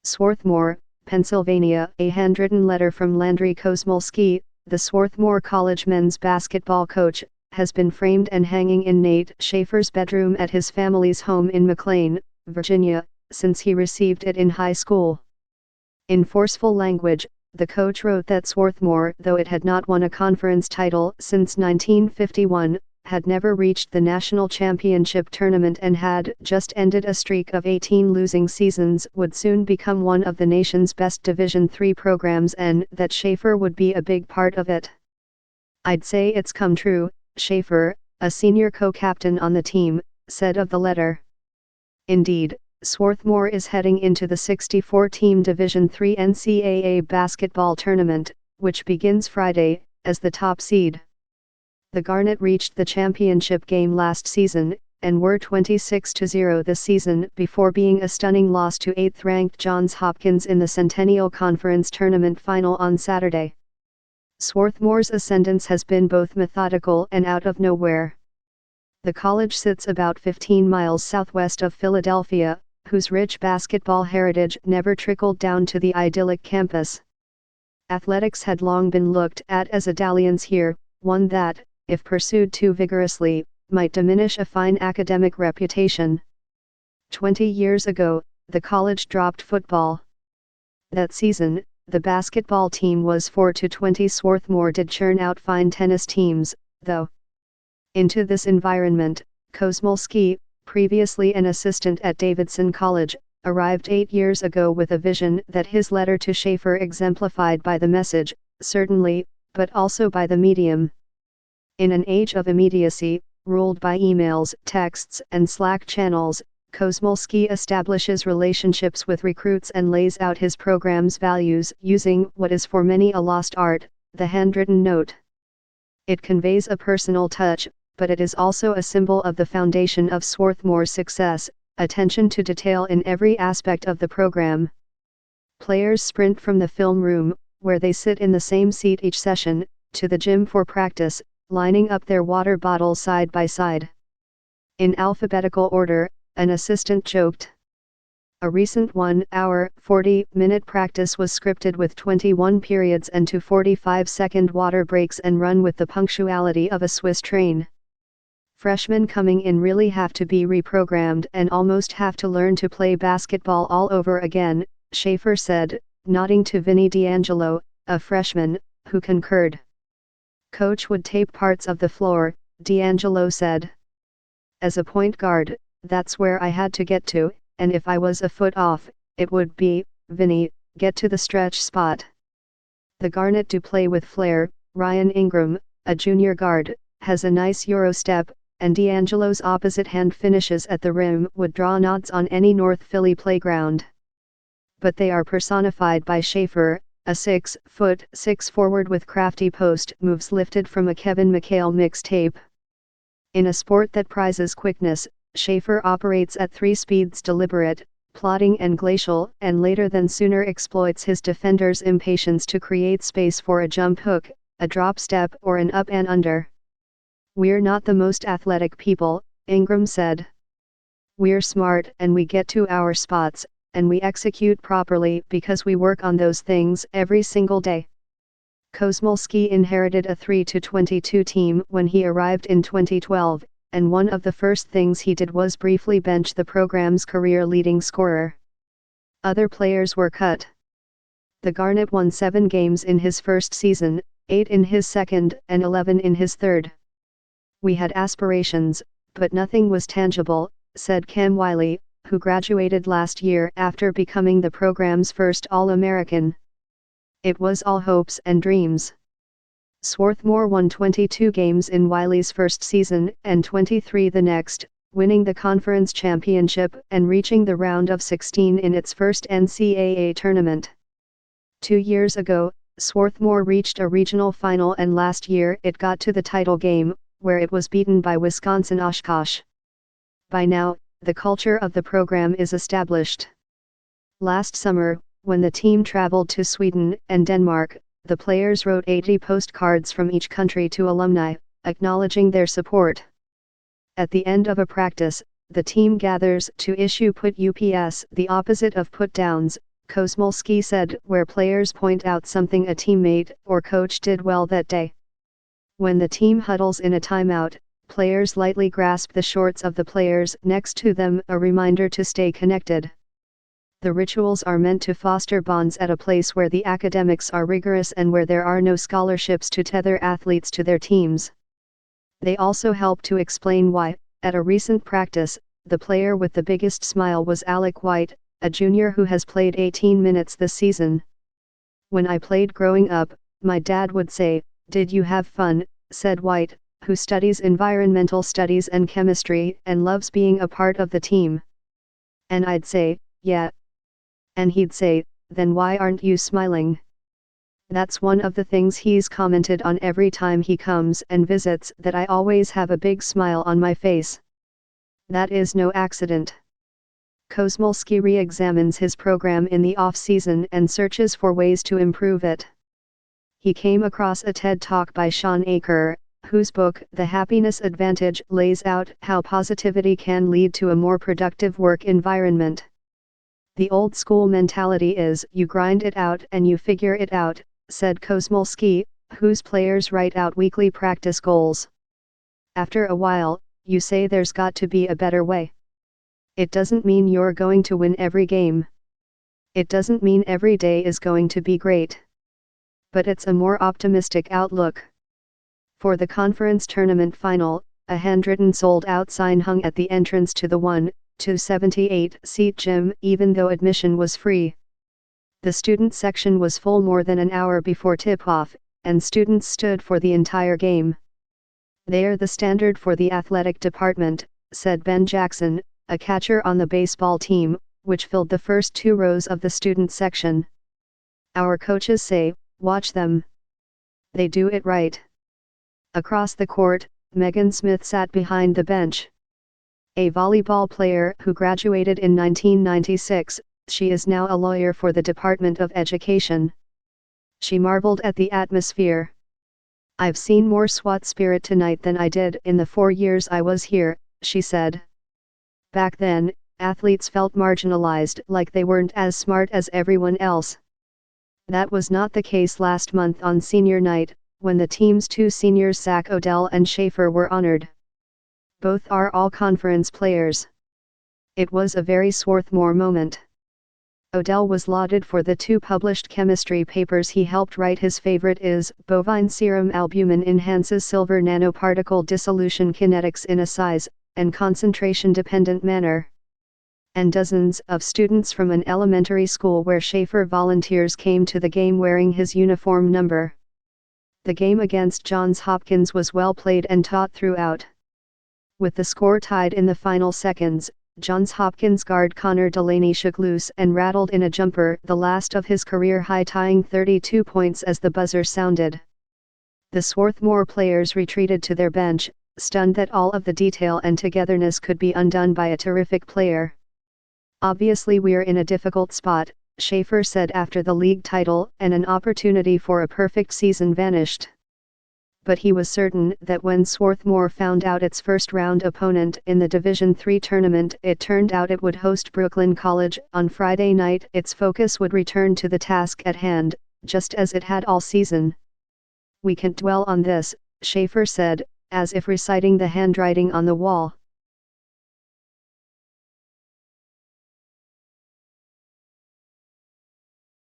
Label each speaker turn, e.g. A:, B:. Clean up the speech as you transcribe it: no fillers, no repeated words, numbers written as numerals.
A: Swarthmore, Pennsylvania. A handwritten letter from Landry Kosmolsky, the Swarthmore College men's basketball coach, has been framed and hanging in Nate Schaefer's bedroom at his family's home in McLean, Virginia, since he received it in high school. In forceful language, the coach wrote that Swarthmore, though it had not won a conference title since 1951, had never reached the national championship tournament and had just ended a streak of 18 losing seasons, would soon become one of the nation's best Division III programs, and that Schaefer would be a big part of it. "I'd say it's come true," Schaefer, a senior co-captain on the team, said of the letter. Indeed, Swarthmore is heading into the 64-team Division III NCAA basketball tournament, which begins Friday, as the top seed. The Garnet reached the championship game last season, and were 26-0 this season before being a stunning loss to 8th-ranked Johns Hopkins in the Centennial Conference Tournament final on Saturday. Swarthmore's ascendance has been both methodical and out of nowhere. The college sits about 15 miles southwest of Philadelphia, whose rich basketball heritage never trickled down to the idyllic campus. Athletics had long been looked at as a dalliance here, one that, if pursued too vigorously, might diminish a fine academic reputation. 20 years ago, the college dropped football. That season, the basketball team was 4-20. Swarthmore did churn out fine tennis teams, though. Into this environment, Kosmolsky, previously an assistant at Davidson College, arrived 8 years ago with a vision that his letter to Schaefer exemplified by the message, certainly, but also by the medium. In an age of immediacy, ruled by emails, texts, and Slack channels, Kosmolsky establishes relationships with recruits and lays out his program's values using what is for many a lost art, the handwritten note. It conveys a personal touch, but it is also a symbol of the foundation of Swarthmore's success, attention to detail in every aspect of the program. Players sprint from the film room, where they sit in the same seat each session, to the gym for practice, lining up their water bottles side by side. In alphabetical order, an assistant joked. A recent 1-hour, 40-minute practice was scripted with 21 periods and 2 45-second water breaks and run with the punctuality of a Swiss train. Freshmen coming in really have to be reprogrammed and almost have to learn to play basketball all over again, Schaefer said, nodding to Vinny D'Angelo, a freshman, who concurred. Coach would tape parts of the floor, D'Angelo said. As a point guard, that's where I had to get to, and if I was a foot off, it would be, Vinny, get to the stretch spot. The Garnet do play with flair. Ryan Ingram, a junior guard, has a nice Euro step, and D'Angelo's opposite hand finishes at the rim would draw nods on any North Philly playground. But they are personified by Schaefer, a 6'6" forward with crafty post moves lifted from a Kevin McHale mixtape. In a sport that prizes quickness, Schaefer operates at 3 speeds: deliberate, plodding and glacial, and later than sooner exploits his defenders' impatience to create space for a jump hook, a drop step or an up and under. "We're not the most athletic people," Ingram said. "We're smart and we get to our spots, and we execute properly because we work on those things every single day." Kosmolsky inherited a 3-22 team when he arrived in 2012, and one of the first things he did was briefly bench the program's career-leading scorer. Other players were cut. The Garnet won 7 games in his first season, 8 in his second, and 11 in his third. "We had aspirations, but nothing was tangible," said Cam Wiley, who graduated last year after becoming the program's first All-American. "It was all hopes and dreams." Swarthmore won 22 games in Wiley's first season and 23 the next, winning the conference championship and reaching the round of 16 in its first NCAA tournament. 2 years ago, Swarthmore reached a regional final, and last year it got to the title game, where it was beaten by Wisconsin Oshkosh. By now, the culture of the program is established. Last summer, when the team traveled to Sweden and Denmark, the players wrote 80 postcards from each country to alumni, acknowledging their support. At the end of a practice, the team gathers to issue put-ups, the opposite of put-downs, Kosmolski said, where players point out something a teammate or coach did well that day. When the team huddles in a timeout, players lightly grasp the shorts of the players next to them, a reminder to stay connected. The rituals are meant to foster bonds at a place where the academics are rigorous and where there are no scholarships to tether athletes to their teams. They also help to explain why, at a recent practice, the player with the biggest smile was Alec White, a junior who has played 18 minutes this season. When I played growing up, my dad would say, "Did you have fun?" said White, who studies environmental studies and chemistry and loves being a part of the team. And I'd say, "Yeah." And he'd say, "Then why aren't you smiling?" That's one of the things he's commented on every time he comes and visits, that I always have a big smile on my face. That is no accident. Kosmolski re-examines his program in the off-season and searches for ways to improve it. He came across a TED Talk by Sean Aker, whose book, The Happiness Advantage, lays out how positivity can lead to a more productive work environment. The old school mentality is, you grind it out and you figure it out, said Kosmolski, whose players write out weekly practice goals. After a while, you say there's got to be a better way. It doesn't mean you're going to win every game. It doesn't mean every day is going to be great. But it's a more optimistic outlook. For the conference tournament final, a handwritten sold-out sign hung at the entrance to the 1-278-seat gym, even though admission was free. The student section was full more than an hour before tip-off, and students stood for the entire game. "They're the standard for the athletic department," said Ben Jackson, a catcher on the baseball team, which filled the first 2 rows of the student section. "Our coaches say, watch them. They do it right." Across the court, Megan Smith sat behind the bench. A volleyball player who graduated in 1996, she is now a lawyer for the Department of Education. She marveled at the atmosphere. "I've seen more SWAT spirit tonight than I did in the 4 years I was here," she said. Back then, athletes felt marginalized, like they weren't as smart as everyone else. That was not the case last month on senior night, when the team's 2 seniors Zach Odell and Schaefer were honored. Both are all-conference players. It was a very Swarthmore moment. Odell was lauded for the 2 published chemistry papers he helped write. His favorite is, "Bovine serum albumin enhances silver nanoparticle dissolution kinetics in a size and concentration-dependent manner." And dozens of students from an elementary school where Schaefer volunteers came to the game wearing his uniform number. The game against Johns Hopkins was well played and taut throughout. With the score tied in the final seconds, Johns Hopkins guard Connor Delaney shook loose and rattled in a jumper, the last of his career high, tying 32 points as the buzzer sounded. The Swarthmore players retreated to their bench, stunned that all of the detail and togetherness could be undone by a terrific player. "Obviously we're in a difficult spot," Schaefer said after the league title, and an opportunity for a perfect season vanished. But he was certain that when Swarthmore found out its first-round opponent in the Division III tournament, it turned out it would host Brooklyn College on Friday night, its focus would return to the task at hand, just as it had all season. "We can't dwell on this," Schaefer said, as if reciting the handwriting on the wall.